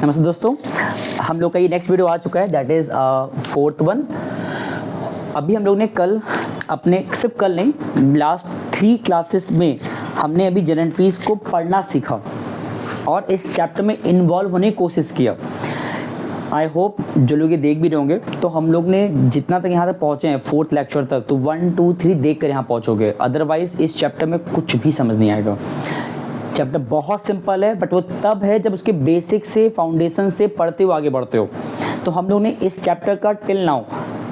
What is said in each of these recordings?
नमस्ते दोस्तों, हम लोग का ये नेक्स्ट वीडियो आ चुका है, दैट इज़ फोर्थ वन। अभी हम लोग ने कल अपने सिर्फ कल नहीं लास्ट 3 क्लासेस में हमने अभी जनरल एंट्रीज को पढ़ना सीखा और इस चैप्टर में इन्वॉल्व होने की कोशिश किया। आई होप जो लोग ये देख भी रहे होंगे तो हम लोग ने जितना तक यहाँ तक पहुँचे हैं 4th लेक्चर तक, तो 1, 2, 3 देख कर यहाँ पहुँचोगे, अदरवाइज़ इस चैप्टर में कुछ भी समझ नहीं आएगा। चैप्टर बहुत सिंपल है, बट वो तब है जब उसके बेसिक से फाउंडेशन से पढ़ते हो आगे बढ़ते हो। तो हम लोग ने इस चैप्टर का टिल नाउ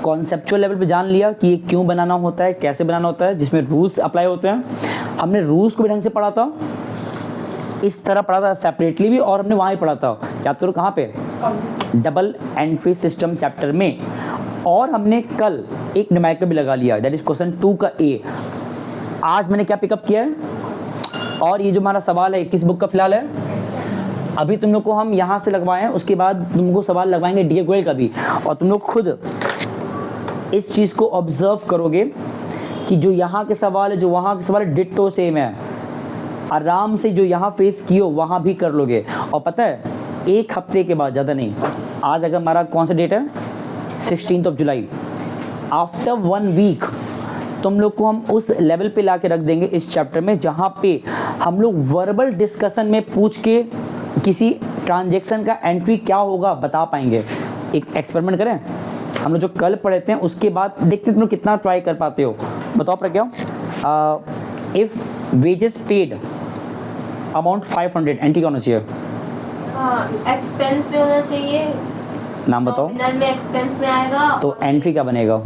कॉन्सेप्चुअल लेवल पे जान लिया कि ये क्यों बनाना होता है, कैसे बनाना होता है, जिसमें रूल्स अप्लाई होते हैं। हमने रूल्स को भी ढंग से पढ़ा था, इस तरह पढ़ा था सेपरेटली भी, और हमने वहाँ ही पढ़ा था याद करो कहाँ पे, डबल एंट्री सिस्टम चैप्टर में। और हमने कल एक न्यूमेरिकल भी लगा लिया, दैट इज क्वेश्चन 2 का ए। आज मैंने क्या पिकअप किया है, और ये जो हमारा सवाल है किस बुक का फिलहाल है, अभी तुम लोग को हम यहाँ से लगवाएं, उसके बाद तुमको सवाल लगवाएंगे डी गोयल का भी, और तुम लोग खुद इस चीज़ को ऑब्जर्व करोगे कि जो यहाँ के सवाल है जो वहाँ के सवाल है डिट्टो सेम है। आराम से जो यहाँ फेस कियो वहाँ भी कर लोगे। और पता है 1 हफ्ते के बाद, ज़्यादा नहीं, आज अगर हमारा कौन सा डेट है 16 जुलाई, आफ्टर 1 वीक तुम लोग को हम उस लेवल पे ला के रख देंगे इस चैप्टर में जहाँ पे हम लोग वर्बल डिस्कशन में पूछ के किसी ट्रांजैक्शन का एंट्री क्या होगा बता पाएंगे। एक एक्सपेरिमेंट करें, हम लोग जो कल पढ़े थे उसके बाद देखते तुम लोग कितना ट्राई कर पाते हो। बताओ पर क्या, if wages paid amount 500, entry क्या होना चाहिए? एक्सपेंस में होना चाहिए। नाम बताओ। नॉमिनल में एक्सपेंस में आएगा तो एंट्री क्या बनेगा?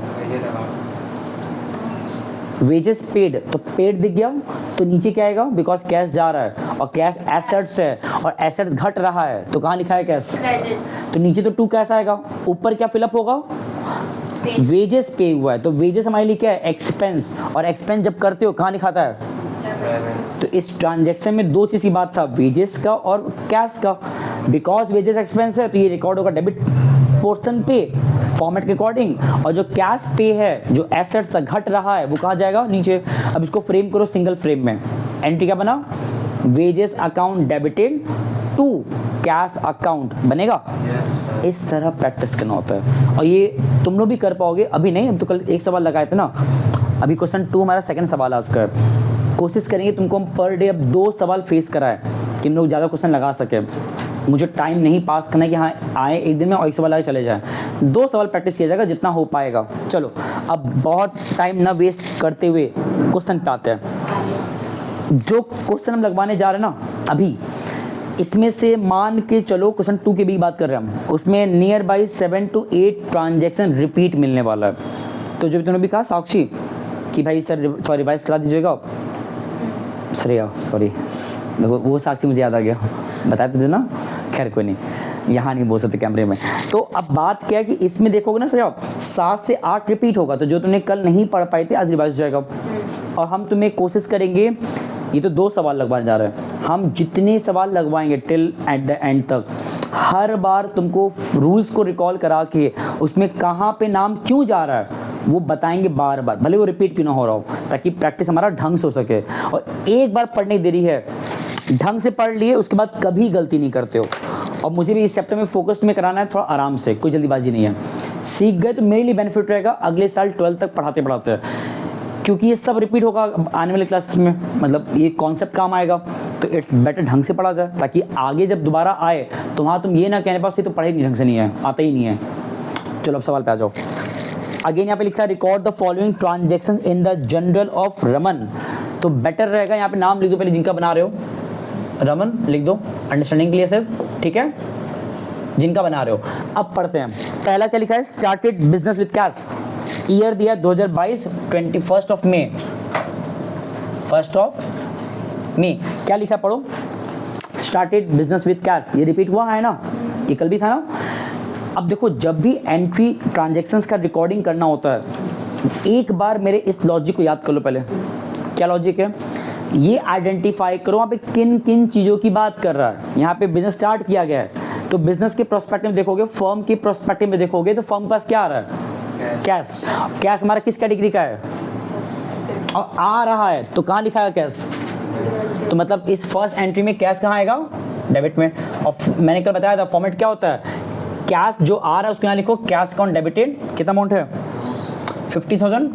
वेजेस पेड, तो पेड दिख गया तो नीचे क्या आएगा, बिकॉज कैश जा रहा है और कैश एसेट्स है और एसेट्स घट रहा है, तो कहाँ लिखा है कैश? क्रेडिट। तो नीचे तो 2 कैश आएगा, ऊपर क्या फिलअप होगा? वेजेस पे हुआ है, तो वेजेस हमारे लिए क्या है? एक्सपेंस, और एक्सपेंस जब करते हो कहाँ लिखाता है? तो इस ट्रांजैक्शन में 2 चीज़ की बात था, वेजेस का और कैश का। बिकॉज वेजेस एक्सपेंस है तो ये रिकॉर्ड होगा डेबिट पोर्शन पे फॉर्मेट के अकॉर्डिंग, और जो कैश पे है जो एसेट्स घट रहा है वो कहाँ जाएगा? नीचे। अब इसको फ्रेम करो सिंगल फ्रेम में, एंट्री क्या बना? Wages account debited to cash account बनेगा। इस तरह प्रैक्टिस करना होता है और ये तुम लोग भी कर पाओगे। अभी नहीं, हम तो कल एक सवाल लगाए थे ना, अभी क्वेश्चन 2 हमारा सेकंड सवाल आज का है। कोशिश करेंगे तुमको हम पर डे अब 2 सवाल फेस कराएं कि हम लोग ज़्यादा क्वेश्चन लगा सके। मुझे टाइम नहीं पास करना है कि हाँ आए एक दिन में और एक सवाल आगे चले जाएं। 2 सवाल प्रैक्टिस किया जाएगा जितना हो पाएगा। चलो अब बहुत टाइम ना वेस्ट करते हुए क्वेश्चन पे आते हैं। जो क्वेश्चन हम लगवाने जा रहे हैं ना अभी, इसमें से मान के चलो क्वेश्चन 2 की भी बात कर रहे हैं हम, उसमें near by 7 to 8 transaction repeat मिलने वाला है। तो जो तुमने भी कहा साक्षी कि भाई सर थोड़ा रिवाइज करा दीजिएगा, श्रेया सॉरी वो साक्षी मुझे याद आ गया, बताते थे ना, खैर कोई नहीं, यहाँ नहीं बोल सकते कैमरे में। तो अब बात क्या है कि इसमें देखोगे ना श्रेया 7 से 8 रिपीट होगा, तो जो तुमने कल नहीं पढ़ पाए थे आज रिवाइज हो जाएगा। और हम तुम्हें कोशिश करेंगे, ये तो 2 सवाल लगवाने जा रहे हैं, हम जितने सवाल लगवाएंगे टिल एट द एंड तक, हर बार तुमको रूल्स को रिकॉल करा के उसमें कहाँ पे नाम क्यों जा रहा है वो बताएंगे बार बार, भले वो रिपीट क्यों ना हो रहा हो, ताकि प्रैक्टिस हमारा ढंग से हो सके। और एक बार पढ़ने की देरी है, ढंग से पढ़ लिए उसके बाद कभी गलती नहीं करते हो। और मुझे भी इस चैप्टर में फोकस में कराना है थोड़ा आराम से, कोई जल्दीबाजी नहीं है। सीख गए तो मेरे लिए बेनिफिट रहेगा अगले साल 12th तक पढ़ाते पढ़ाते, क्योंकि ये सब रिपीट होगा आने वाले क्लासेस में, मतलब ये कॉन्सेप्ट काम आएगा। तो इट्स बेटर ढंग से पढ़ा जाए ताकि आगे जब दोबारा आए तो वहाँ तुम ये ना कहने पास ये तो पढ़े नहीं ढंग से, नहीं है, आता ही नहीं है। चलो अब सवाल पे आ जाओ। अगेन यहाँ पे लिखा है record the following transaction in the general of Raman. तो बेटर रहेगा यहाँ पे नाम लिख दो पहले जिनका बना रहे हो, रमन लिख दो अंडरस्टैंडिंग के लिए सिर्फ, ठीक है, जिनका बना रहे हो। अब पढ़ते हैं, पहला क्या लिखा है, started business with cash, year दिया 2022, 21 मई, 1 मई। क्या लिखा पढ़ो, स्टार्टेड बिजनेस विद कैश, ये रिपीट हुआ है ना, ये कल भी था ना। अब देखो जब भी एंट्री ट्रांजैक्शंस का रिकॉर्डिंग करना होता है, एक बार मेरे इस लॉजिक को याद कर लो पहले। क्या लॉजिक है, ये आइडेंटिफाई करो वहाँ पे किन किन चीज़ों की बात कर रहा है। यहाँ पे बिजनेस स्टार्ट किया गया है, तो बिजनेस के प्रोस्पेक्टिव में देखोगे, फर्म के प्रोस्पेक्टिव में देखोगे तो फर्म के पास क्या आ रहा है? कैश। कैश हमारा किस कैटेगरी का है? और आ रहा है तो कहाँ लिखा है कैश? तो मतलब इस फर्स्ट एंट्री में कैश कहाँ आएगा? डेबिट में। और मैंने कल बताया था फॉर्मेट क्या होता है, कैश जो आ रहा है उसको यहाँ लिखो कैश अकाउंट डेबिटेड, कितना अमाउंट है 50,000।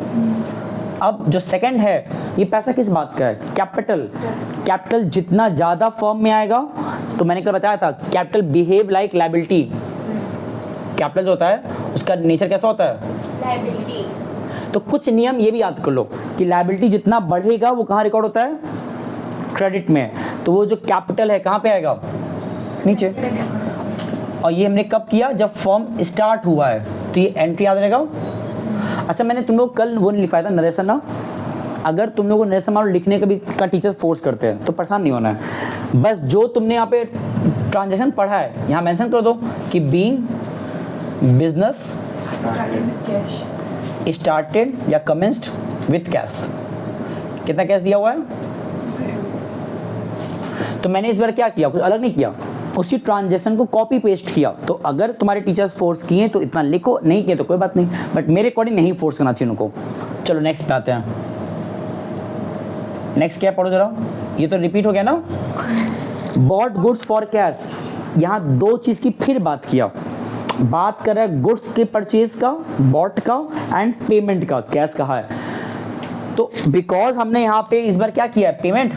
अब जो सेकंड है ये पैसा किस बात का है, कैपिटल। कैपिटल जितना ज़्यादा फर्म में आएगा, तो मैंने कल बताया था capital behave like liability. Capital जो होता है उसका नेचर कैसा होता है, लायबिलिटी। तो कुछ नियम ये भी याद कर लो कि लायबिलिटी जितना बढ़ेगा वो कहाँ रिकॉर्ड होता है, क्रेडिट में। तो वो जो कैपिटल है कहाँ पे आएगा, नीचे। और ये हमने कब किया, जब फॉर्म स्टार्ट हुआ है, तो ये एंट्री याद रहेगा। अच्छा मैंने तुम लोग कल वो नहीं लिखवाया था नरेशन ना, अगर तुम लोगों को नरेशन मान लिखने का भी का टीचर फोर्स करते हैं तो परेशान नहीं होना है, बस जो तुमने यहाँ पे ट्रांजेक्शन पढ़ा है यहाँ मेंशन कर दो कि बीइंग बिजनेस स्टार्टेड या कमेंस्ड विथ कैश। कितना कैश दिया हुआ है, तो मैंने इस बार क्या किया, कुछ अलग नहीं किया, उसी ट्रांजेक्शन को कॉपी पेस्ट किया। तो अगर तुम्हारे टीचर्स फोर्स किए तो इतना लिखो, नहीं किए तो कोई बात नहीं, बट मेरे अकॉर्डिंग नहीं फोर्स करना चाहिए उनको। चलो नेक्स्ट पे आते हैं। नेक्स्ट क्या पढ़ो जरा, ये तो रिपीट हो गया ना। बॉट गुड्स फॉर कैश, यहाँ दो चीज़ की फिर बात किया, बात कर रहा है गुड्स के परचेज का, बॉट का, एंड पेमेंट का, कैश कहा है। तो बिकॉज हमने यहाँ पे इस बार क्या किया है, पेमेंट,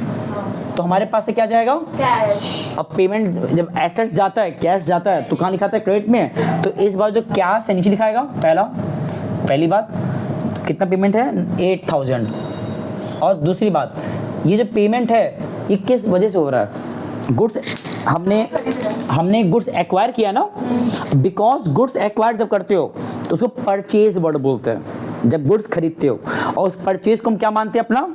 तो हमारे पास से क्या जाएगा, कैश। अब पेमेंट जब एसेट्स जाता है, कैश जाता है, तो कहाँ लिखाता है, क्रेडिट में। तो इस बार जो कैश है नीचे लिखाएगा, पहली बात कितना पेमेंट है 8,000। और दूसरी बात ये जो पेमेंट है ये किस वजह से हो रहा है, गुड्स हमने गुड्स एक्वायर किया ना, बिकॉज गुड्स एक्वायर जब करते हो तो उसको परचेज वर्ड बोलते हैं, जब गुड्स खरीदते हो। और उस परचेज को हम क्या मानते हैं, अपना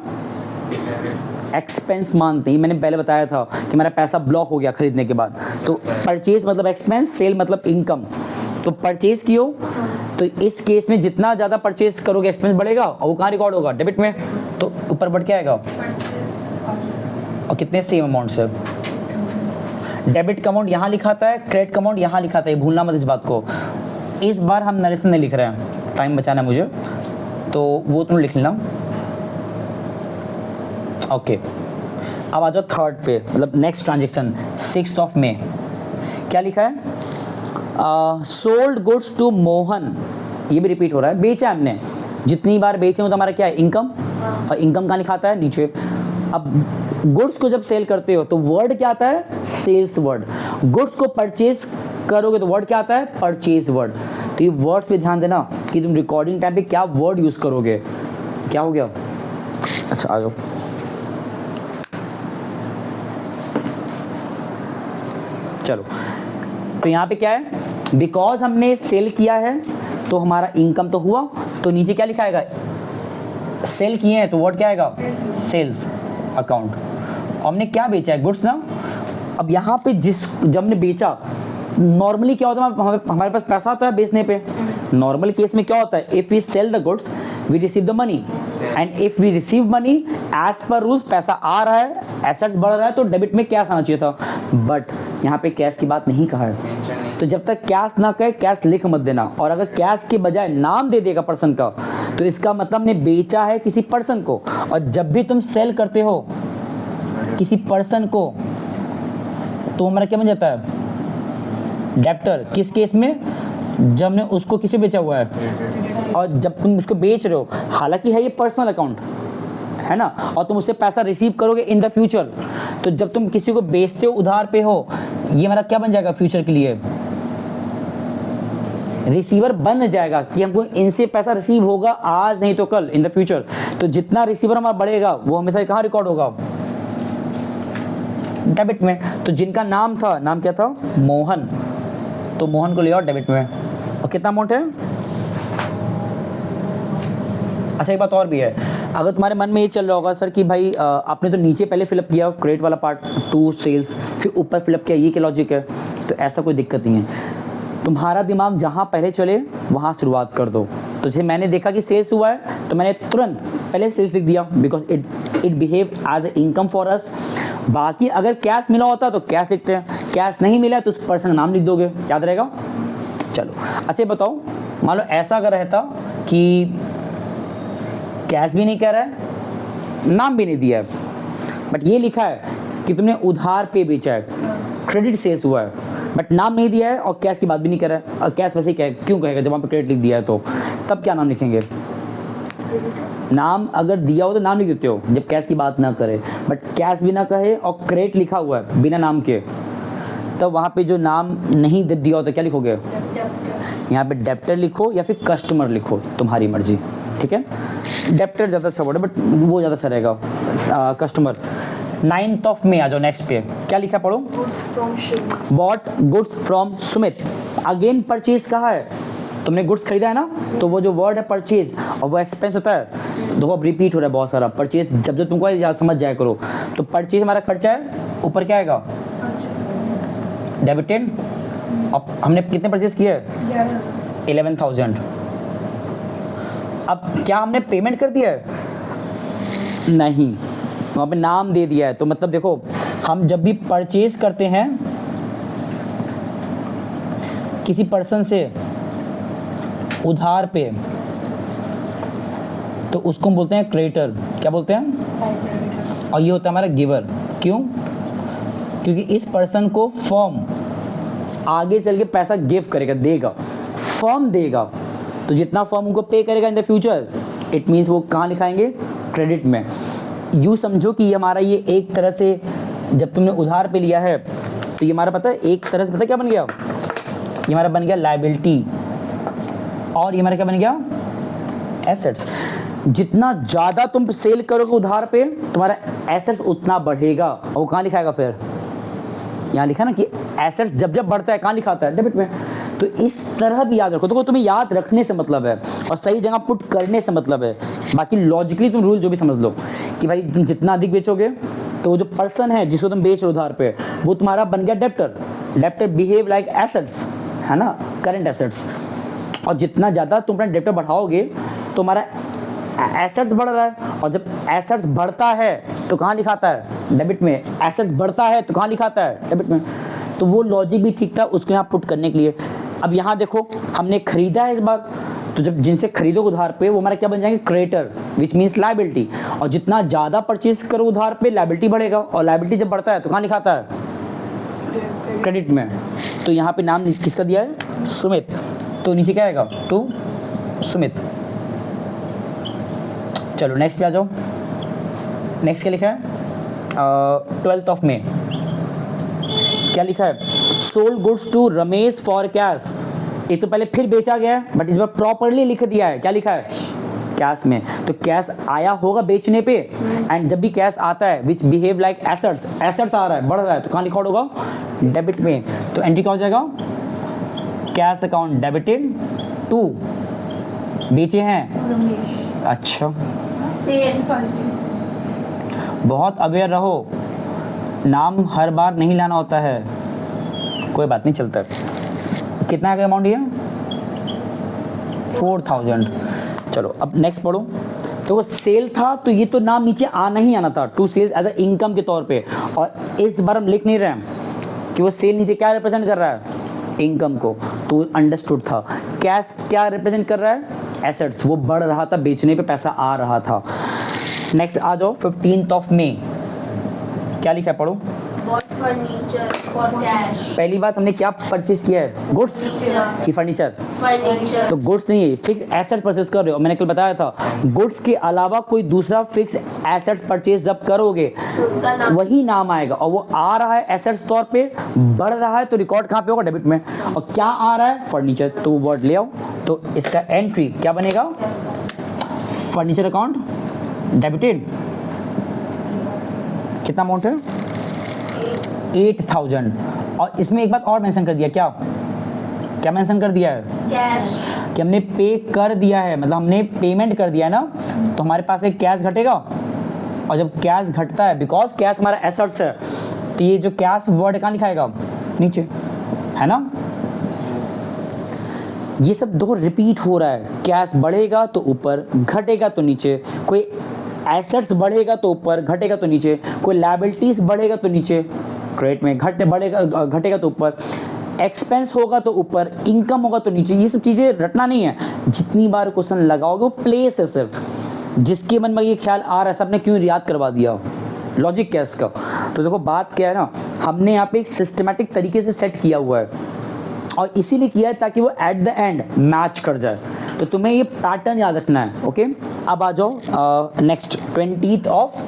एक्सपेंस मानते हैं। मैंने पहले बताया था कि मेरा पैसा ब्लॉक हो गया खरीदने के बाद, तो परचेज मतलब एक्सपेंस, सेल मतलब इनकम। तो परचेज कियो, तो इस केस में जितना ज़्यादा परचेज करोगे एक्सपेंस बढ़ेगा, और वो कहाँ रिकॉर्ड होगा, डेबिट में। तो ऊपर बढ़ के आएगा, और कितने सेम अमाउंट से, डेबिट का अमाउंट यहाँ लिखाता है, क्रेडिट का अमाउंट यहाँ लिखाता है, भूलना मत इस बात को। इस बार हम नरेशन नहीं लिख रहे हैं, टाइम बचाना है मुझे, तो वो तुम लिख लेना। ओके अब आ जाओ थर्ड पे, मतलब नेक्स्ट ट्रांजेक्शन 6 मई। क्या लिखा है, सोल्ड गुड्स टू मोहन, ये भी रिपीट हो रहा है, बेचा हमने, जितनी बार बेचे हो तो हमारा क्या है, इनकम। और इनकम कहाँ लिखाता है, नीचे। अब गुड्स को जब सेल करते हो तो वर्ड क्या आता है, सेल्स वर्ड। गुड्स को परचेज करोगे तो वर्ड क्या आता है, परचेज वर्ड। तो ये वर्ड्स पे ध्यान देना कि तुम रिकॉर्डिंग टाइम पे क्या वर्ड यूज करोगे। क्या हो गया, अच्छा आ जाओ। चलो तो यहाँ पे क्या है, बिकॉज हमने सेल किया है तो हमारा इनकम तो हुआ, तो नीचे क्या लिखाएगा, सेल किए हैं तो वर्ड क्या आएगा, सेल्स अकाउंट। हमने क्या बेचा है, गुड्स ना। अब यहाँ पे जब हमने बेचा, नॉर्मली क्या होता है, हमारे पास पैसा आता है बेचने पे। नॉर्मल केस में क्या होता है, if we sell the goods we receive the money, and if we receive money as per rules, पैसा आ रहा है, एसेट्स बढ़ रहा है, तो डेबिट में कैश आना चाहिए था। बट यहाँ पे कैश की बात नहीं कहा है, तो जब तक कैश ना कहे कैश लिख मत देना। और अगर कैश के बजाय नाम दे देगा पर्सन का, तो इसका मतलब ने बेचा है किसी पर्सन को। और जब भी तुम सेल करते हो किसी पर्सन को, तो हमारा क्या बन जाता है, डेब्टर। किस केस में, जब हमने उसको किसे बेचा हुआ है, और जब तुम उसको बेच रहे हो, हालांकि है ये पर्सनल अकाउंट है ना, और तुम उससे पैसा रिसीव करोगे इन द फ्यूचर, तो जब तुम किसी को बेचते हो उधार पे हो, ये हमारा क्या बन जाएगा, फ्यूचर के लिए रिसीवर बन जाएगा कि हमको इनसे पैसा रिसीव होगा आज नहीं तो कल, इन द फ्यूचर। तो जितना रिसीवर हमारा बढ़ेगा वो हमेशा कहाँ रिकॉर्ड होगा, डेबिट में। तो जिनका नाम था, नाम क्या था, मोहन, तो मोहन को ले आओ डेबिट में। और कितना अमाउंट है, अच्छा एक बात और भी है, अगर तुम्हारे मन में ये चल रहा होगा सर कि भाई आपने तो नीचे पहले फिलअप किया क्रेडिट वाला पार्ट, टू सेल्स, फिर ऊपर फिलअप किया, ये क्या लॉजिक है, तो ऐसा कोई दिक्कत नहीं है। तुम्हारा दिमाग जहाँ पहले चले वहाँ शुरुआत कर दो। तो जैसे मैंने देखा कि सेल्स हुआ है तो मैंने तुरंत पहले सेल्स लिख दिया, because it behave as a income for us. बाकी अगर कैश मिला होता तो कैश लिखते हैं, कैश नहीं मिला तो उस पर्सन का नाम लिख दोगे, याद रहेगा। चलो अच्छा बताओ, मान लो ऐसा अगर रहता कि कैश भी नहीं कह रहा है, नाम भी नहीं दिया है, बट ये लिखा है कि तुमने उधार पे बेचा है, क्रेडिट सेल्स हुआ है, बट नाम नहीं दिया है और कैश की बात भी नहीं कर रहा है, और कैश वैसे ही क्यों कहेगा जब वहाँ पे क्रेडिट लिख दिया है, तो तब क्या नाम लिखेंगे? नाम अगर दिया हो तो नाम लिख देते हो जब कैश की बात ना करे, बट कैश भी ना कहे और क्रेडिट लिखा हुआ है बिना नाम के, तब वहाँ पे जो नाम नहीं दिया हो तो क्या लिखोगे? यहाँ पे डेप्टर लिखो या फिर कस्टमर लिखो, तुम्हारी मर्जी, ठीक है। डेप्टर ज़्यादा अच्छा वर्ड है बट वो ज़्यादा अच्छा रहेगा, कस्टमर। 9th of May आ जाओ नेक्स्ट पे, क्या लिखा पढ़ो? Bought goods from Sumit. Again purchase कहा है, तुमने गुड्स खरीदा है ना, तो वो जो वर्ड है परचेज और वो एक्सपेंस होता है, देखो अब रिपीट हो रहा है बहुत सारा परचेज, जब जब तुमको याद समझ जाया करो। तो परचेज हमारा खर्चा है, ऊपर क्या आएगा? डेबिटेड। अब हमने कितने परचेज किए? 11,000। अब क्या हमने पेमेंट कर दिया है? नहीं, वहाँ पे नाम दे दिया है। तो मतलब देखो, हम जब भी परचेज करते हैं किसी पर्सन से उधार पे, तो उसको हम बोलते हैं क्रेडिटर। क्या बोलते हैं? और ये होता है हमारा गिवर। क्यों? क्योंकि इस पर्सन को फर्म आगे चल के पैसा गिव करेगा, देगा, फर्म देगा। तो जितना फर्म उनको पे करेगा in the future, it means वो कहाँ लिखाएंगे? क्रेडिट में। यूँ समझो कि हमारा ये एक तरह से, जब तुमने उधार पे लिया है तो ये हमारा पता है एक तरह से, पता क्या बन गया? ये हमारा बन गया लायबिलिटी, और ये हमारा क्या बन गया? एसेट्स। जितना ज़्यादा तुम सेल करोगे उधार पे, तुम्हारा एसेट्स उतना बढ़ेगा। और वो कहाँ लिखाएगा फिर? यहाँ लिखा ना कि एसेट्स जब जब बढ़ता है कहाँ लिखाता है? डेबिट में। तो इस तरह भी याद रखो। तो तुम्हें याद रखने से मतलब है और सही जगह पुट करने से मतलब है। बाकी लॉजिकली तुम रूल जो भी समझ लो कि भाई तुम जितना अधिक बेचोगे तो वो जो पर्सन है जिसको तुम बेच रहे हो उधार पे, वो तुम्हारा बन गया debtor. Debtor behave like assets, है ना, करंट एसेट्स। और जितना ज़्यादा तुम अपना डेप्टर बढ़ाओगे तो हमारा एसेट्स बढ़ रहा है, और जब एसेट्स बढ़ता है तो कहाँ लिखाता है? डेबिट में। एसेट्स बढ़ता है तो कहाँ लिखाता है? डेबिट में। तो वो लॉजिक भी ठीक था उसको यहाँ पुट करने के लिए। अब यहाँ देखो, हमने खरीदा है इस बार, तो जब जिनसे खरीदो उधार पे वो हमारा क्या बन जाएंगे? Creditor, which means liability. और जितना ज़्यादा परचेज करो उधार पे, लायबिलिटी बढ़ेगा, और लायबिलिटी जब बढ़ता है तो कहाँ लिखाता है? क्रेडिट में। तो यहाँ पे नाम किसका दिया है? सुमित। तो नीचे क्या आएगा? टू सुमित। चलो नेक्स्ट पे आ जाओ। नेक्स्ट क्या लिखा है? 12th of May। क्या लिखा है? Sold goods to Ramesh for cash. ये तो पहले फिर बेचा गया है, बट इस बार प्रॉपरली लिख दिया है। क्या लिखा है? कैश में। तो कैश आया होगा बेचने पे, एंड जब भी कैश आता है विच बिहेव लाइक एसेट्स, एसेट्स आ रहा है, बढ़ रहा है, तो कहाँ लिखा होगा? डेबिट में। तो एंट्री क्या हो जाएगा? कैश अकाउंट डेबिटेड टू, बेचे हैं। अच्छा, बहुत अवेयर रहो, नाम हर बार नहीं लाना होता है, कोई बात नहीं, चलता है। कितना का अमाउंट ये? 4,000। चलो अब नेक्स्ट पढ़ो। तो वो सेल था तो ये तो नाम नीचे आना ही आना था, to sales as a income के तौर पे। और इस बार हम लिख नहीं रहे हैं कि वो सेल नीचे क्या रिप्रेजेंट कर रहा है? इनकम को। तो अंडरस्टूड था। कैश क्या रिप्रेजेंट कर रहा है? एसेट्स। वो बढ़ रहा था, बेचने पे पैसा आ रहा था। नेक्स्ट आ जाओ 15th of May। क्या लिखा है पढ़ो? Bought furniture for cash. पहली बात हमने क्या परचेज किया है? गुड्स की फर्नीचर? Furniture. तो गुड्स नहीं है, फिक्स एसेट परचेज कर रहे हो। मैंने कल बताया था, गुड्स के अलावा कोई दूसरा फिक्स एसेट परचेज जब करोगे तो उसका नाम वही नाम आएगा, और वो आ रहा है एसेट्स तौर पे, बढ़ रहा है, तो रिकॉर्ड कहाँ पे होगा? डेबिट में। और क्या आ रहा है? फर्नीचर। तो वो वर्ड ले आओ, तो इसका एंट्री क्या बनेगा? Furniture account debited. कितना अमाउंट है? 8,000। और इसमें एक बात और मेंशन कर दिया। क्या क्या मेंशन कर दिया है? कैश। कि हमने पे कर दिया है, मतलब हमने पेमेंट कर दिया है ना, तो हमारे पास एक कैश घटेगा। और जब कैश घटता है, बिकॉज कैश हमारा एसेट्स है, तो ये जो कैश वर्ड कहाँ लिखाएगा? नीचे, है ना। ये सब दो रिपीट हो रहा है। कैश बढ़ेगा तो ऊपर, घटेगा तो नीचे। कोई एसेट्स बढ़ेगा तो ऊपर, घटेगा तो नीचे। कोई लायबिलिटीज बढ़ेगा तो नीचे, क्रेडिट में घटेगा तो ऊपर। एक्सपेंस होगा तो ऊपर, इनकम होगा तो नीचे। ये सब चीज़ें रटना नहीं है, जितनी बार क्वेश्चन लगाओगे वो प्लेस है सिर्फ। जिसके मन में ये ख्याल आ रहा है सबने क्यों याद करवा दिया, लॉजिक क्या है इसका? तो देखो बात क्या है ना, हमने यहाँ पे एक सिस्टमेटिक तरीके से सेट किया हुआ है और इसीलिए किया है ताकि वो एट द एंड मैच कर जाए। तो तुम्हें ये पैटर्न याद रखना है। ओके, अब आ जाओ नेक्स्ट 20th ऑफ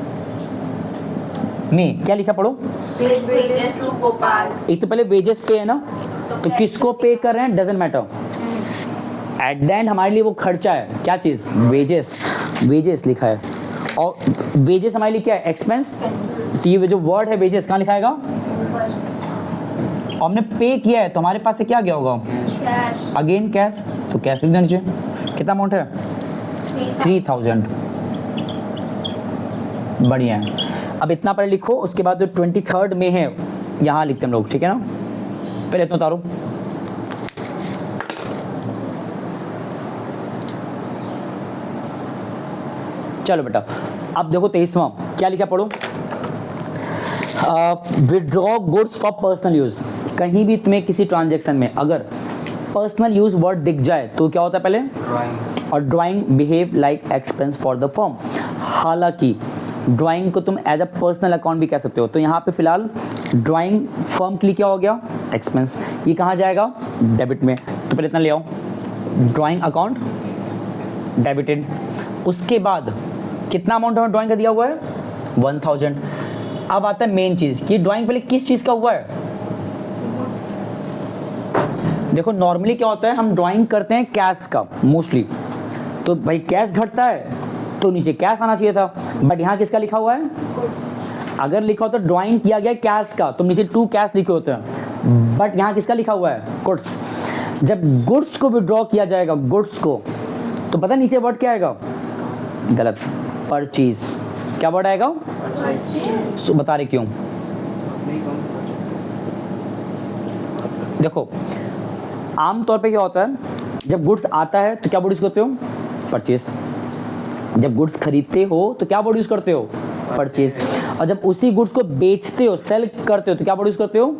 मई, क्या लिखा पढ़ो? Wages to Gopal. एक तो पहले वेजेस पे है ना, तो किसको पे कर रहे हैं doesn't matter, at the end हमारे लिए वो खर्चा है, क्या चीज़? वेजेस। वेजेस लिखा है और वेजेस हमारे लिए क्या है? एक्सपेंस। तो ये जो वर्ड है वेजेस कहाँ लिखाएगा? और हमने पे किया है तो हमारे पास से क्या गया होगा? Cash. अगेन कैश, तो कैश लिख देना चाहिए। कितना अमाउंट है? 3000। बढ़िया है। अब इतना पढ़े लिखो, उसके बाद जो 23rd में है यहाँ लिखते हैं हम लोग, ठीक है ना? पहले इतना उतारो। चलो बेटा, अब देखो 23वां क्या लिखा पढ़ो? Withdraw goods for personal use. कहीं भी तुम्हें किसी ट्रांजैक्शन में अगर पर्सनल यूज वर्ड दिख जाए तो क्या होता है पहले? ड्राइंग। और drawing behave like expense for the firm. हालांकि ड्राइंग को तुम एज अ पर्सनल अकाउंट भी कह सकते हो। तो यहाँ पे फिलहाल ड्राइंग फर्म के लिए क्या हो गया? एक्सपेंस। ये कहाँ जाएगा? डेबिट में। तो पहले इतना ले आओ, ड्राइंग अकाउंट डेबिटेड। उसके बाद कितना अमाउंट हमें ड्राइंग का दिया हुआ है? 1000। अब आता है मेन चीज़ कि ड्राइंग पहले किस चीज़ का हुआ है? देखो नॉर्मली क्या होता है, हम ड्राइंग करते हैं कैश का मोस्टली। तो भाई कैश घटता है तो नीचे कैश आना चाहिए था, बट यहाँ किसका लिखा हुआ है? अगर लिखा होता तो ड्राइंग किया गया कैश का तो नीचे टू कैश लिखे होते हैं, बट यहाँ किसका लिखा हुआ है? गुड्स। जब गुड्स को विड्रॉ किया जाएगा, गुड्स को, तो पता है नीचे वर्ड क्या आएगा? गलत, परचेज। क्या वर्ड आएगा? Purchase. सो बता रहे क्यों? देखो आमतौर पे क्या होता है, जब गुड्स आता है तो क्या वर्ड यूज करते हो? परचेज। जब गुड्स खरीदते हो तो क्या वर्ड यूज करते हो? परचेज। और जब उसी गुड्स को बेचते हो, सेल करते हो, तो क्या वर्ड यूज करते हो?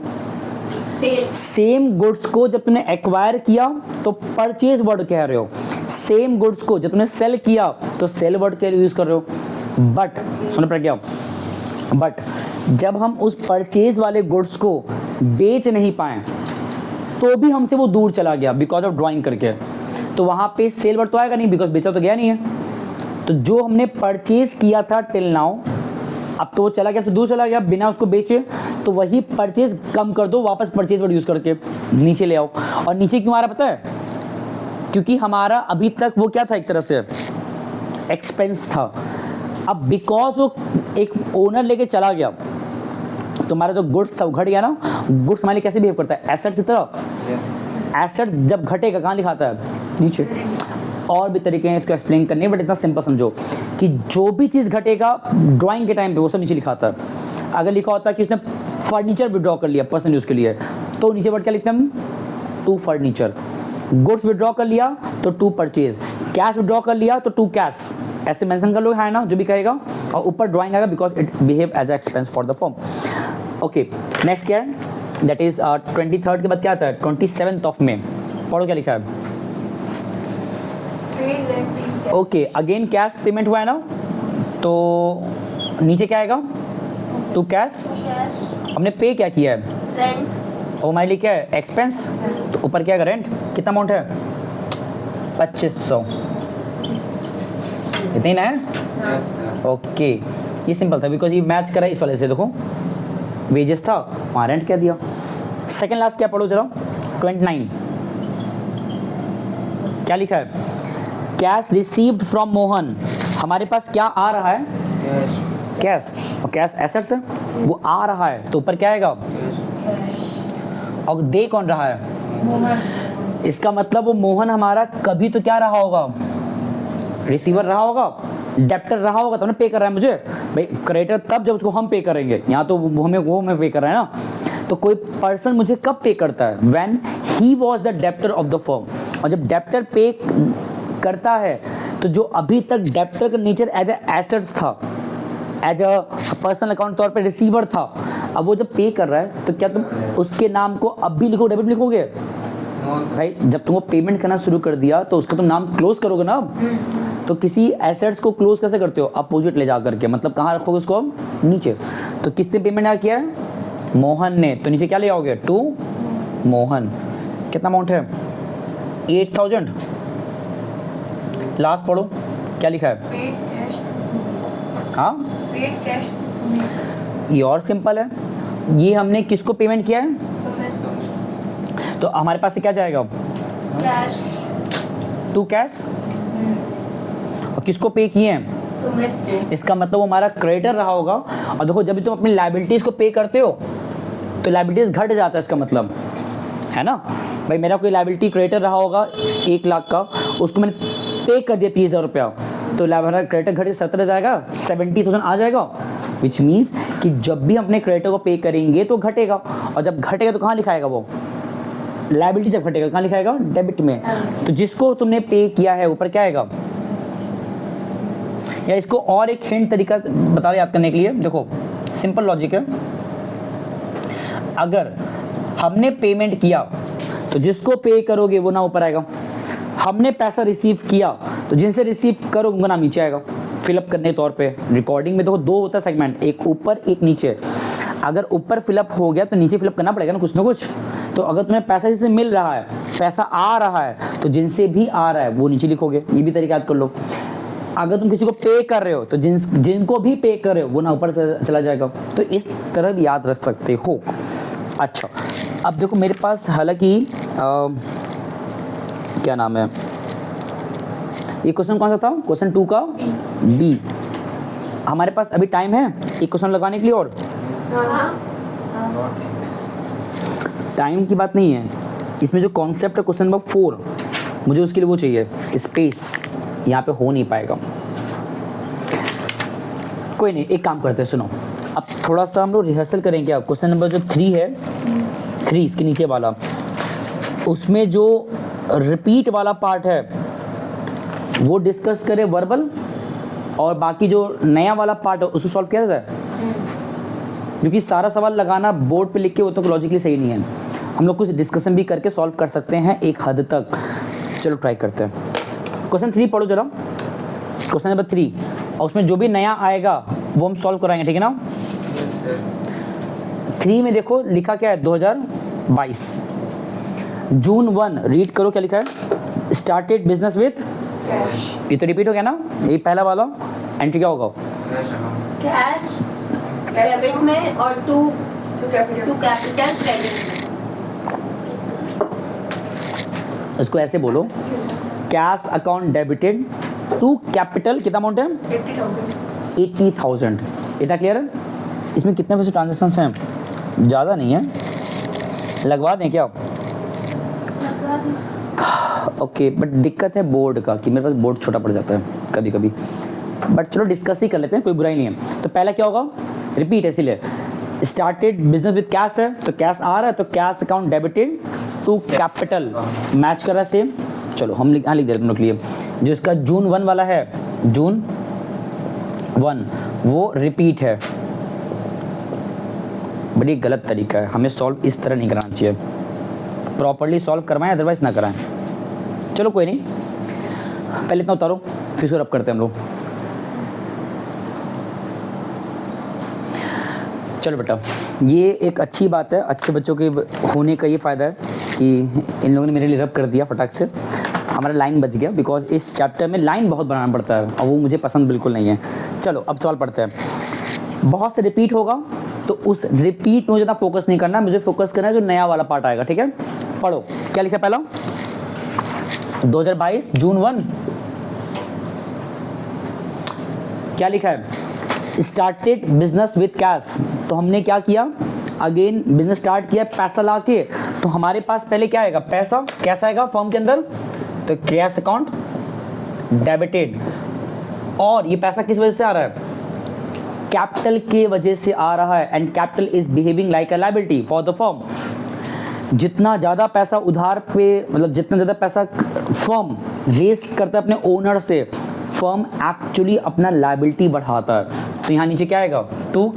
Sales. सेम गुड्स को जब तुमने एक्वायर किया तो परचेज वर्ड कह रहे हो, सेम गुड्स को जब तुमने सेल किया तो सेल वर्ड के लिए यूज कर रहे हो। बट सुन पड़ गया, बट जब हम उस परचेज वाले गुड्स को बेच नहीं पाए तो भी हमसे वो दूर चला गया बिकॉज ऑफ ड्राइंग करके, तो वहाँ पे सेल वर्ड तो आएगा नहीं बिकॉज बेचा तो गया नहीं है। तो जो हमने परचेज किया था टिल नाउ, अब तो वो चला गया, तो दूर चला गया बिना उसको बेचे, तो वही परचेज कम कर दो, वापस परचेज वर्ड यूज करके नीचे ले आओ। और नीचे क्यों आ रहा पता है? क्योंकि हमारा अभी तक वो क्या था, एक तरह से एक्सपेंस था। अब बिकॉज वो एक ओनर लेके चला गया तो हमारा जो गुड्स था वो घट गया ना। गुड्स हमारे लिए कैसे बिहेव करता है? एसेट्स की तरह। एसेट्स जब घटेगा कहाँ लिखाता है? नीचे। और भी तरीके हैं इसको एक्सप्लेन करने, बट इतना सिंपल समझो कि जो भी चीज़ घटेगा ड्राइंग के टाइम पे वो सब नीचे लिखाता है। अगर लिखा होता है कि इसने फर्नीचर विड्रॉ कर लिया पर्सनल यूज़ के लिए, तो नीचे वर्ड क्या लिखते हैं हम? To furniture. गुड्स विड्रॉ कर लिया तो टू परचेज। कैश विड्रॉ कर लिया तो टू कैश। ऐसे मेंशन कर लो, है ना, जो भी कहेगा। और ऊपर ड्राइंग आएगा because it behave as a expense for the firm. Okay, next क्या है? दैट इज 23rd के बाद क्या आता है? 27th of May. पढ़ो क्या लिखा है? Paid rent in cash. Okay, again cash payment हुआ है ना, तो नीचे क्या आएगा? To cash. Cash. हमने पे क्या किया है? Rent. और हमारे लिए क्या है? एक्सपेंस। तो ऊपर क्या है? रेंट। कितना अमाउंट है? 2500। इतना ही ना है? ओके, ये सिंपल था बिकॉज ये मैच करा इस वाले से। देखो वेजेस था, वहाँ रेंट क्या दिया। सेकंड लास्ट क्या पढ़ो जरा? 29 क्या लिखा है? Cash received from Mohan. हमारे पास क्या आ रहा है? कैश। कैश। और कैश एसेट्स है, वो आ रहा है तो ऊपर क्या आएगा? और दे कौन रहा है? इसका मतलब वो मोहन हमारा कभी तो क्या रहा होगा? रिसीवर रहा होगा, डेप्टर रहा होगा, तो ना पे कर रहा है मुझे। भाई क्रेडिटर तब जब उसको हम पे करेंगे, यहाँ तो वो हमें पे कर रहा है ना। तो कोई पर्सन मुझे कब पे करता है? When he was the debtor of the firm. और जब डेप्टर पे करता है तो जो अभी तक डेप्टर का नेचर एज ए एसेट्स था, एज अ पर्सनल अकाउंट तौर पे रिसीवर था, अब वो जब पे कर रहा है तो क्या तुम उसके नाम को अब भी लिखो, डेबिट लिखोगे? भाई जब तुम वो पेमेंट करना शुरू कर दिया तो उसका तुम नाम क्लोज करोगे ना। तो किसी एसेट्स को क्लोज कैसे करते हो? अपोजिट ले जा करके, मतलब कहाँ रखोगे उसको? नीचे। तो किसने पेमेंट किया है? मोहन ने। तो नीचे क्या ले आओगे? टू मोहन। कितना अमाउंट है? 8000। लास्ट पढ़ो, क्या लिखा है? पेड कैश, हाँ, पेड कैश, ये और सिंपल है। ये हमने किसको पेमेंट किया है? सुमित, तो हमारे पास से क्या जाएगा? Cash, to cash. और किसको पे किए हैं? सुमित, इसका मतलब वो हमारा क्रेडिटर रहा होगा। और देखो, जब भी तुम अपनी लाइबिलिटीज को पे करते हो तो लाइबिलिटीज घट जाता है, इसका मतलब है ना भाई। मेरा कोई लाइबिलिटी क्रेडिटर रहा होगा 1 लाख का, उसको मैंने पे कर दिया 30,000 रुपया, तो हमारा क्रेडिटर घट के 17 जाएगा, 70,000 आ जाएगा। विच मीन्स कि जब भी अपने क्रेडिटर को पे करेंगे तो घटेगा, और जब घटेगा तो कहाँ लिखाएगा वो? लाइबिलिटी जब घटेगा कहाँ लिखाएगा? डेबिट में। तो जिसको तुमने पे किया है ऊपर क्या आएगा? या इसको और एक हिंट तरीका बता रहे याद करने के लिए, देखो सिंपल लॉजिक है। अगर हमने पेमेंट किया तो जिसको पे करोगे वो ना ऊपर आएगा, हमने पैसा रिसीव किया तो जिनसे रिसीव करोगे उनका नाम नीचे आएगा। फिलअप करने के तौर पे रिकॉर्डिंग में देखो 2 होता है सेगमेंट, एक ऊपर एक नीचे। अगर ऊपर फिलअप हो गया तो नीचे फिलअप करना पड़ेगा ना कुछ ना कुछ। तो अगर तुम्हें पैसा जिससे मिल रहा है, पैसा आ रहा है, तो जिनसे भी आ रहा है वो नीचे लिखोगे। ये भी तरीका याद कर लो। अगर तुम किसी को पे कर रहे हो तो जिनको भी पे कर रहे हो वो ना ऊपर चला जाएगा। तो इस तरह भी याद रख सकते हो। अच्छा, अब देखो मेरे पास हालांकि क्या नाम है, ये क्वेश्चन कौन सा था? क्वेश्चन 2 का बी। हमारे पास अभी टाइम है एक क्वेश्चन लगाने के लिए, और टाइम की बात नहीं है इसमें। जो कॉन्सेप्ट है क्वेश्चन नंबर 4, मुझे उसके लिए वो चाहिए स्पेस, यहाँ पे हो नहीं पाएगा। कोई नहीं, एक काम करते हैं, सुनो। अब थोड़ा सा हम लोग रिहर्सल करेंगे। अब क्वेश्चन नंबर जो 3 है, 3 इसके नीचे वाला, उसमें जो रिपीट वाला पार्ट है वो डिस्कस करें वर्बल, और बाकी जो नया वाला पार्ट है उसको सॉल्व किया जाए। क्योंकि सारा सवाल लगाना बोर्ड पे लिख के वो तो लॉजिकली सही नहीं है। हम लोग कुछ डिस्कशन भी करके सॉल्व कर सकते हैं एक हद तक। चलो ट्राई करते हैं। क्वेश्चन 3 पढ़ो जरा, क्वेश्चन नंबर 3, और उसमें जो भी नया आएगा वो हम सॉल्व कराएंगे, ठीक है ना? 3 में देखो लिखा क्या है? 2022 जून 1, रीड करो क्या लिखा है? स्टार्टेड बिजनेस विथ कैश, ये तो रिपीट हो गया ना, ये पहला वाला एंट्री क्या होगा? कैश डेबिट में और टू कैपिटल क्रेडिट में। इसको ऐसे बोलो, cash account debited to capital, कितना अमाउंट है? 80,000। इतना क्लियर है? इसमें कितने पैसे ट्रांजेक्शन हैं? ज़्यादा नहीं है, लगवा दें क्या? ओके, बट दिक्कत है बोर्ड का कि मेरे पास बोर्ड छोटा पड़ जाता है कभी कभी। बट चलो डिस्कस ही कर लेते हैं, कोई बुराई नहीं है। तो पहला क्या होगा? रिपीट है, इसीलिए स्टार्टेड बिजनेस विद कैश है तो कैश आ रहा है, तो cash account debited to capital, match कर रहा है सेम। चलो हम लिख दे रहे तुम लोग के लिए। जो इसका जून 1 वाला है, जून 1 वो रिपीट है, बड़ी गलत तरीका है। हमें सॉल्व इस तरह नहीं कराना चाहिए, प्रॉपर्ली सॉल्व करवाएं, अदरवाइज ना कराएं। चलो कोई नहीं, पहले इतना उतारो फिर उसको रब करते हैं हम लोग। चलो बेटा, ये एक अच्छी बात है, अच्छे बच्चों के होने का ये फ़ायदा है कि इन लोगों ने मेरे लिए रब कर दिया फटाक से। हमारा लाइन बच गया, बिकॉज इस चैप्टर में लाइन बहुत बनाना पड़ता है और वो मुझे पसंद बिल्कुल नहीं है। चलो अब सवाल पढ़ते हैं। बहुत से रिपीट होगा तो उस रिपीट में ज़्यादा फोकस नहीं करना, मुझे फोकस करना है जो नया वाला पार्ट आएगा, ठीक है? पढ़ो क्या लिखा पहला? 2022 जून 1 क्या लिखा है? Started business with cash. तो हमने क्या किया? अगेन बिजनेस स्टार्ट किया पैसा ला के, तो हमारे पास पहले क्या आएगा? पैसा। कैसा आएगा फर्म के अंदर? तो कैश अकाउंट डेबिटेड। और ये पैसा किस वजह से आ रहा है? कैपिटल के वजह से आ रहा है, and capital is behaving like a liability for the firm. जितना ज़्यादा पैसा उधार पे, मतलब जितना ज़्यादा पैसा फर्म रेस करता है अपने ओनर से, फर्म एक्चुअली अपना लायबिलिटी बढ़ाता है। तो यहाँ नीचे क्या आएगा? To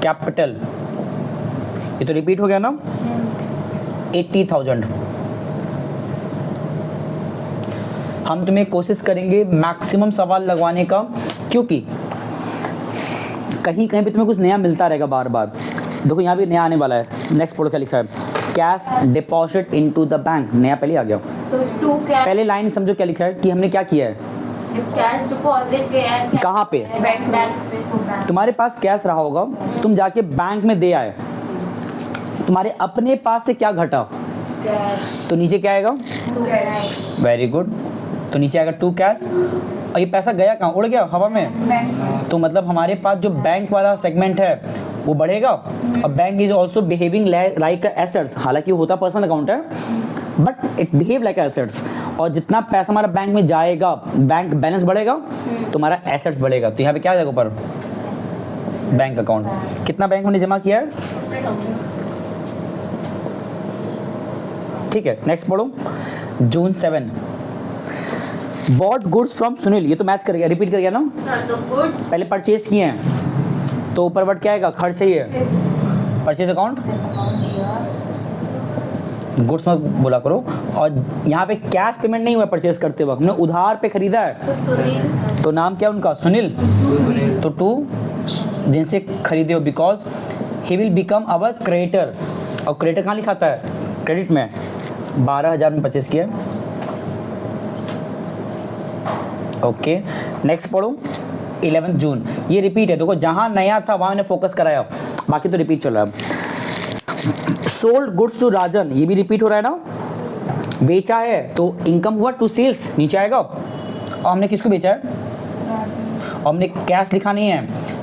capital. ये तो रिपीट हो गया ना? 80,000। हम तुम्हें कोशिश करेंगे मैक्सिमम सवाल लगवाने का, क्योंकि कहीं कहीं पे तुम्हें कुछ नया मिलता रहेगा बार बार। देखो यहाँ भी नया आने वाला है। नेक्स्ट पढ़ो क्या लिखा है, cash deposit into the bank, नया पहले आ गया। तो टू कैश पहले लाइन समझो क्या लिखा है कि हमने क्या किया है, कैश डिपॉजिट किया है कहाँ पे, बैंक तुम्हारे पास कैश रहा होगा, तुम जाके बैंक में दे आए, तुम्हारे अपने पास से क्या घटा, कैश तो नीचे क्या आएगा, टू कैश वेरी गुड, तो नीचे आएगा टू कैश। और ये पैसा गया कहाँ, उड़ गया हवा में, तो मतलब हमारे पास जो बैंक वाला सेगमेंट है वो बढ़ेगा। और bank is also behaving like assets, हालांकि होता पर्सनल अकाउंट है but it behave like assets. और जितना पैसा हमारा बैंक में जाएगा, बैंक बैलेंस बढ़ेगा तो हमारा एसेट्स बढ़ेगा। तो यहाँ पे क्या आ जाएगा ऊपर, बैंक अकाउंट। कितना बैंक ने जमा किया है, ठीक है। नेक्स्ट पढ़ो, जून 7 बॉट गुड्स फ्रॉम सुनील, ये तो मैच कर गया, रिपीट कर गया ना। हाँ, तो गुड्स पहले परचेज किए हैं तो ऊपर वर्ड क्या आएगा, खर्च चाहिए, परचेज अकाउंट, गुड्स मत बोला करो। और यहाँ पे कैश पेमेंट नहीं हुआ परचेज करते वक्त, हमने उधार पे खरीदा है, तो सुनील तो नाम क्या उनका, सुनील, तो टू जिनसे खरीदे हो, because he will become our creditor. और क्रेडिटर कहाँ लिखा है, क्रेडिट में 12,000 में परचेज किया। ओके नेक्स्ट पढ़ो, 11 जून, ये रिपीट है। देखो जहाँ नया था वहाँ मैंने फोकस कराया, बाकी तो रिपीट चल रहा है। सोल्ड गुड्स टू राजन, ये भी रिपीट हो रहा है ना, बेचा है तो इनकम हुआ टू सेल्स, नीचे आएगा। और हमने किसको बेचा है, और हमने कैश लिखा नहीं है,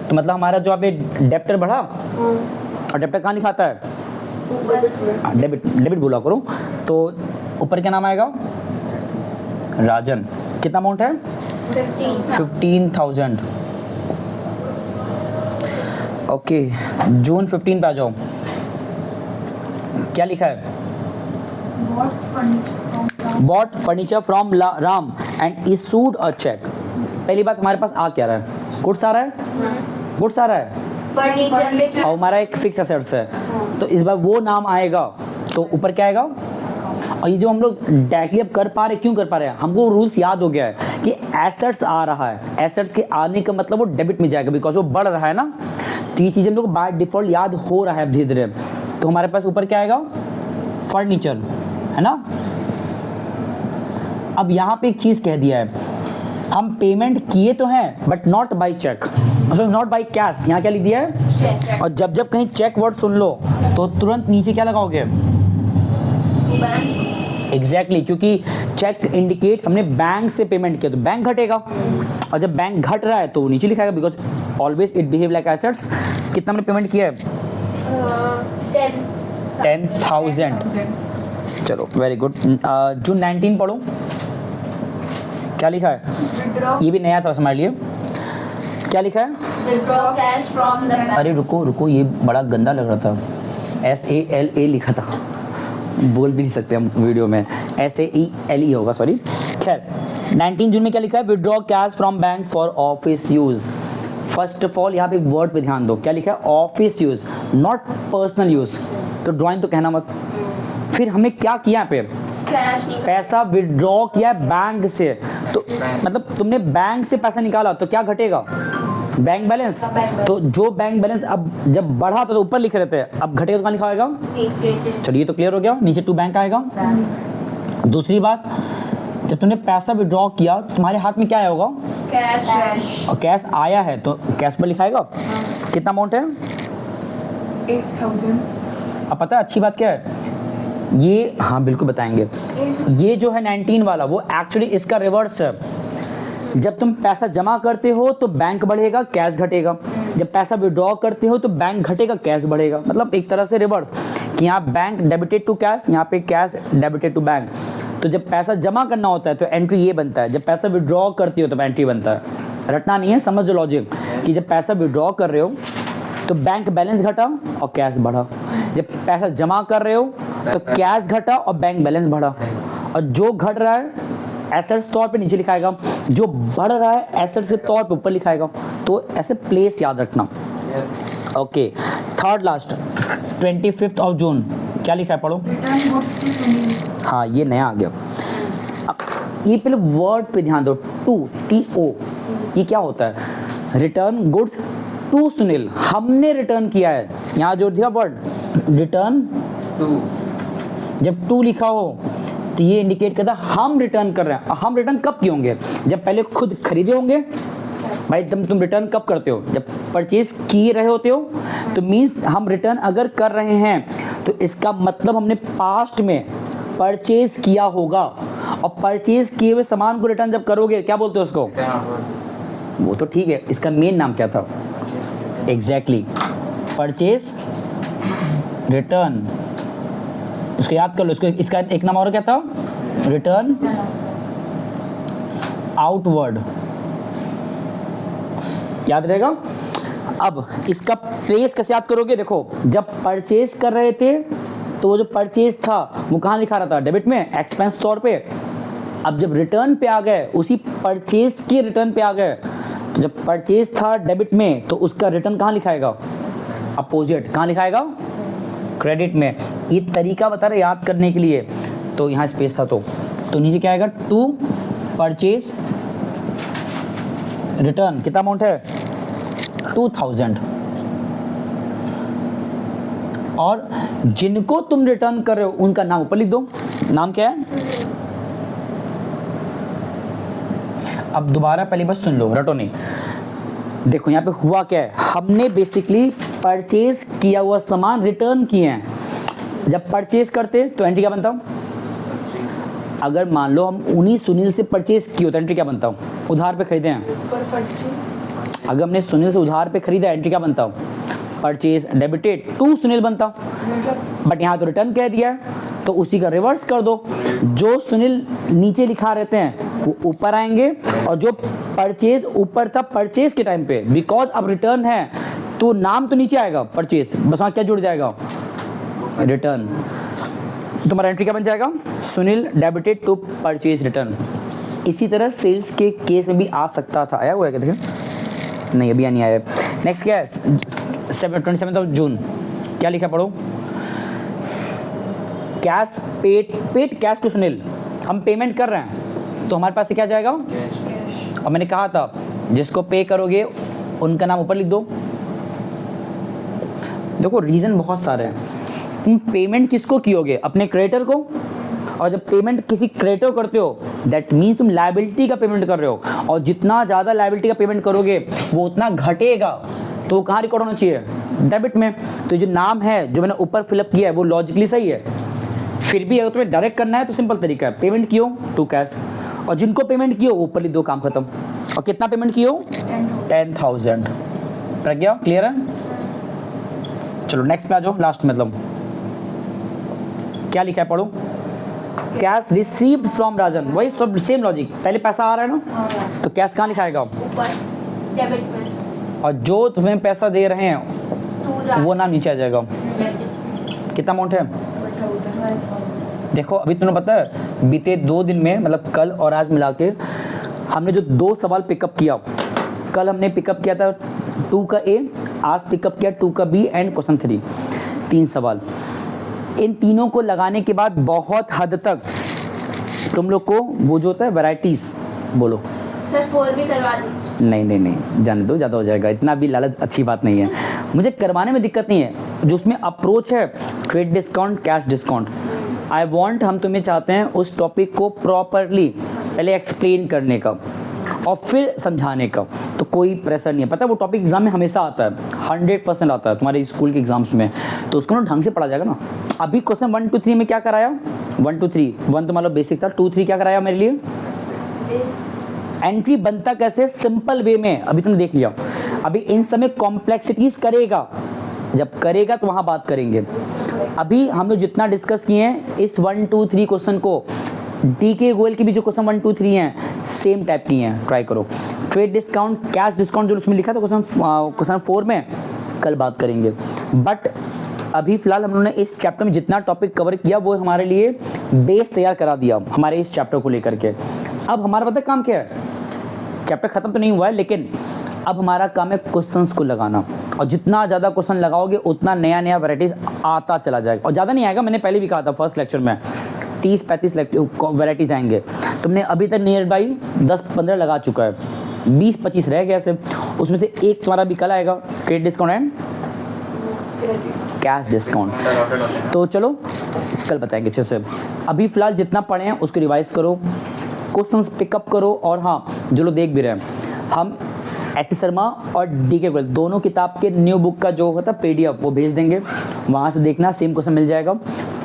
तो मतलब हमारा जो यहाँ पे डेप्टर बढ़ा, और डेप्टर कहाँ लिखाता है, डेबिट, डेबिट बोला करो। तो ऊपर क्या नाम आएगा, राजन। कितना अमाउंट है, 15,000। ओके जून 15 पे आ जाओ, क्या लिखा है, bought furniture from Ram and issued a cheque. पहली बात हमारे पास आ क्या रहा है, गुड्स आ रहा है, गुड्स आ रहा है, फर्नीचर और हमारा एक फिक्स एसेट्स है, तो इस बार वो नाम आएगा, तो ऊपर क्या आएगा। और ये जो हम लोग डायरेक्टली अब कर पा रहे, क्यों कर पा रहे हैं, हमको रूल्स याद हो गया है कि एसेट्स आ रहा है, एसेट्स के आने का मतलब वो डेबिट में जाएगा, बिकॉज वो बढ़ रहा है ना। तो ये चीज़ हम लोग बाय डिफॉल्ट याद हो रहा है धीरे धीरे। तो हमारे पास ऊपर क्या आएगा, फर्नीचर, है ना। अब यहाँ पे एक चीज़ कह दिया है, हम पेमेंट किए तो हैं but not by cheque, not by cash, यहाँ क्या लिख दिया है, चेक और जब जब कहीं चेक वर्ड सुन लो तो तुरंत नीचे क्या लगाओगे, बैंक एग्जैक्टली क्योंकि चेक इंडिकेट हमने बैंक से पेमेंट किया तो बैंक घटेगा, और जब बैंक घट रहा है तो नीचे लिखाएगा, because always it behave like assets. कितना हमने पेमेंट किया है, 10,000। चलो वेरी गुड। जून 19 पढ़ो, क्या लिखा है, ये भी नया था हमारे लिए, क्या लिखा है, withdraw cash from the bank. अरे रुको रुको, ये बड़ा गंदा लग रहा था, SALA लिखा था, बोल भी नहीं सकते हम वीडियो में, SAELE होगा, सॉरी। खैर 19 जून में क्या लिखा है, withdraw cash from bank for office use. First of all यहाँ पे वर्ड पे ध्यान दो, क्या लिखा है, office use, not personal use. तो ड्राइंग तो कहना मत। फिर हमने क्या किया यहाँ पे, कैश नहीं, पैसा विड्रॉ किया बैंक से, तो मतलब तुमने बैंक से पैसा निकाला तो क्या घटेगा, बैंक बैलेंस। तो जो बैंक बैलेंस अब जब बढ़ा तो ऊपर लिख रहे थे, अब घटेगा तो कहाँ लिखा होगा, नीचे चलिए तो क्लियर हो गया, नीचे टू बैंक आएगा। दूसरी बात, जब तुमने पैसा विड्रॉ किया तो तुम्हारे हाथ में क्या आया होगा, कैश और कैश आया है तो कैश पर लिखाएगा। कितना अमाउंट है, 8,000 अब पता है अच्छी बात क्या है, ये हाँ बिल्कुल बताएंगे, ये जो है 19 वाला वो एक्चुअली इसका रिवर्स है। जब तुम पैसा जमा करते हो तो बैंक बढ़ेगा, कैश घटेगा, जब पैसा विड्रॉ करते हो तो बैंक घटेगा, कैश बढ़ेगा, मतलब एक तरह से रिवर्स कि यहाँ बैंक डेबिटेड टू कैश, यहाँ पे कैश डेबिटेड टू बैंक। तो जब पैसा जमा करना होता है तो एंट्री ये बनता है, जब पैसा विड्रॉ करते हो तो एंट्री बनता है। रटना नहीं है, समझ लो लॉजिक कि जब पैसा विड्रॉ कर रहे हो तो बैंक बैलेंस घटा और कैश बढ़ा, जब पैसा जमा कर रहे हो तो कैश घटा और बैंक बैलेंस बढ़ा, और जो घट रहा है एसेट्स तौर पे नीचे लिखाएगा, जो बढ़ रहा है एसेट्स के तौर पे ऊपर लिखाएगा। तो ऐसे प्लेस याद रखना। Okay third last 25 of June क्या लिखा है, पढ़ो। हाँ ये नया आ गया। अब ये पहले वर्ड पे ध्यान दो, टू, TO, ये क्या होता है? रिटर्न गुड्स टू सुनील, हमने रिटर्न किया है, यहाँ जोड़ दिया वर्ड रिटर्न टू। जब टू लिखा हो तो ये इंडिकेट करता है हम रिटर्न कर रहे हैं। हम रिटर्न कब किए होंगे? जब पहले खुद खरीदे होंगे। भाई तुम रिटर्न कब करते हो? जब परचेज किए रहे होते हो। तो मीन्स हम रिटर्न अगर कर रहे हैं तो इसका मतलब हमने पास्ट में परचेज किया होगा। और परचेज किए हुए सामान को रिटर्न जब करोगे क्या बोलते हो उसको? वो तो ठीक है, इसका मेन नाम क्या था? Exactly, purchase return. उसको याद कर लो, इसको इसका एक नाम और क्या था? रिटर्न आउटवर्ड, याद रहेगा। अब इसका प्लेस कैसे याद करोगे? देखो, जब परचेज कर रहे थे तो वो जो परचेज था वो कहाँ लिखा रहा था? डेबिट में, एक्सपेंस तौर पे। अब जब रिटर्न पे आ गए, उसी परचेज के रिटर्न पे आ गए, तो जब परचेज था डेबिट में तो उसका रिटर्न कहाँ लिखाएगा? अपोजिट, कहाँ लिखाएगा? क्रेडिट में। ये तरीका बता रहे याद करने के लिए। तो यहाँ स्पेस था तो नीचे क्या आएगा? टू परचेज रिटर्न, कितना अमाउंट है? 2000। और जिनको तुम रिटर्न कर रहे हो उनका नाम ऊपर लिख दो। नाम क्या है? अब दोबारा पहली बार सुन लो, रटो नहीं। देखो यहाँ पे हुआ क्या है, हमने बेसिकली परचेज किया हुआ सामान रिटर्न किए हैं। जब परचेज करते तो एंट्री क्या बनता? अगर मान लो हम उन्हीं सुनील से परचेज किए तो एंट्री क्या बनता? उधार पे खरीदे हैं। अगर हमने सुनील से उधार पे खरीदा, एंट्री क्या बनता? परचेज डेबिटेड टू सुनील बनता। बट यहाँ तो रिटर्न कह दिया है तो उसी का रिवर्स कर दो। जो सुनील नीचे लिखा रहते हैं वो ऊपर आएंगे, और जो परचेज ऊपर था परचेज के टाइम पे, बिकॉज अब रिटर्न है तो नाम तो नीचे आएगा परचेज, बस वहाँ क्या जुड़ जाएगा? रिटर्न। तुम्हारा एंट्री क्या बन जाएगा? Sunil debited to purchase return. इसी तरह सेल्स के केस में भी आ सकता था। आया हुआ है क्या? देखिए, नहीं अभी नहीं आया। नेक्स्ट क्या है? 27 जून, क्या लिखा पढ़ो? Cash paid cash to Sunil. हम पेमेंट कर रहे हैं तो हमारे पास से क्या जाएगा? और मैंने कहा था जिसको पे करोगे उनका नाम ऊपर लिख दो। देखो रीज़न बहुत सारे हैं। तुम पेमेंट किसको कियोगे? अपने क्रेडिटर को। और जब पेमेंट किसी क्रेडिटर को करते हो दैट मीन्स तुम लायबिलिटी का पेमेंट कर रहे हो, और जितना ज़्यादा लायबिलिटी का पेमेंट करोगे वो उतना घटेगा। तो वो कहाँ रिकॉर्ड होना चाहिए? डेबिट में। तो जो नाम है जो मैंने ऊपर फिलअप किया है वो लॉजिकली सही है। फिर भी अगर तुम्हें डायरेक्ट करना है तो सिंपल तरीका है, पेमेंट कियो टू कैश, और जिनको पेमेंट कियो ऊपर लिख दो, काम खत्म। और कितना पेमेंट कियो? 10,000। प्रज्ञा क्लियर है? चलो नेक्स्ट पे आ जाओ, लास्ट मतलब क्या लिखा है पढ़ो? कैश रिसीव्ड फ्रॉम राजन। वही सब सेम लॉजिक, पहले पैसा आ रहा है ना, तो कैश कहाँ लिखाएगा? ऊपर डेबिट में। और जो तुम्हें पैसा दे रहे हैं वो नाम नीचे आ जाएगा। कितना अमाउंट है? देखो अभी तुम्हें पता है बीते 2 दिन में, मतलब कल और आज मिला के हमने जो 2 सवाल पिकअप किया, कल हमने पिकअप किया था 2 का A, आज पिकअप किया 2 का B एंड क्वेश्चन 3, 3 सवाल। इन तीनों को लगाने के बाद बहुत हद तक तुम लोग को वो जो होता है वैरायटीज, बोलो सर 4 भी करवा दीजिए। नहीं जाने दो, ज़्यादा हो जाएगा, इतना भी लालच अच्छी बात नहीं है। मुझे करवाने में दिक्कत नहीं है, जो उसमें अप्रोच है trade discount, cash discount, I want, हम तुम्हें चाहते हैं उस टॉपिक को प्रॉपरली पहले एक्सप्लेन करने का और फिर समझाने का। तो कोई प्रेशर नहीं है, पता है वो टॉपिक एग्जाम में हमेशा आता है, 100% आता है तुम्हारे स्कूल के एग्जाम्स में, तो उसको ना ढंग से पढ़ा जाएगा ना। अभी क्वेश्चन 1 2 3 में क्या कराया? 1 2 3, 1 तो मतलब बेसिक था, 2 3 क्या कराया मेरे लिए? एंट्री बनता कैसे? सिंपल वे में, अभी तुमने देख लिया। अभी इन समय कॉम्प्लेक्सिटीज करेगा, जब करेगा तो वहाँ बात करेंगे। अभी हम लोग जितना डिस्कस किए हैं इस 1 2 3 क्वेश्चन को, DK गोयल की भी जो क्वेश्चन 1 2 3 हैं सेम टाइप की हैं, ट्राई करो। ट्रेड डिस्काउंट, कैश डिस्काउंट जो उसमें लिखा था क्वेश्चन 4 में, कल बात करेंगे। बट अभी फिलहाल हम लोगों ने इस चैप्टर में जितना टॉपिक कवर किया वो हमारे लिए बेस तैयार करा दिया हमारे इस चैप्टर को लेकर के। अब हमारा पता काम क्या है? चैप्टर खत्म तो नहीं हुआ है, लेकिन अब हमारा काम है क्वेश्चंस को लगाना, और जितना ज़्यादा क्वेश्चन लगाओगे उतना नया नया वैराइटीज़ आता चला जाएगा। और ज़्यादा नहीं आएगा, मैंने पहले भी कहा था फर्स्ट लेक्चर में 30-35 वैराइटीज़ आएंगे। तुमने अभी तक नियर बाई 10-15 लगा चुका है, 20-25 रह गया सिर्फ, उसमें से एक तुम्हारा भी कल आएगा, credit discount and cash discount. तो चलो कल बताएंगे अच्छे से। अभी फिलहाल जितना पढ़े हैं उसको रिवाइज करो, क्वेश्चंस पिकअप करो, और हाँ जो लोग देख भी रहे हैं, हम एस शर्मा और DK गोयल दोनों किताब के न्यू बुक का जो होता है PDF वो भेज देंगे, वहाँ से देखना, सेम क्वेश्चन मिल जाएगा।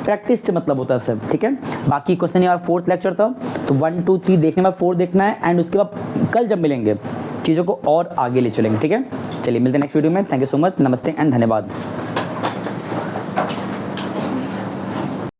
प्रैक्टिस से मतलब होता है सब, ठीक है। बाकी क्वेश्चन यार 4th लेक्चर था, तो 1 2 3 देखने में 4 देखना है, एंड उसके बाद कल जब मिलेंगे चीज़ों को और आगे ले चलेंगे, ठीक है। चलिए मिलते हैं नेक्स्ट वीडियो में। थैंक यू सो मच, नमस्ते एंड धन्यवाद।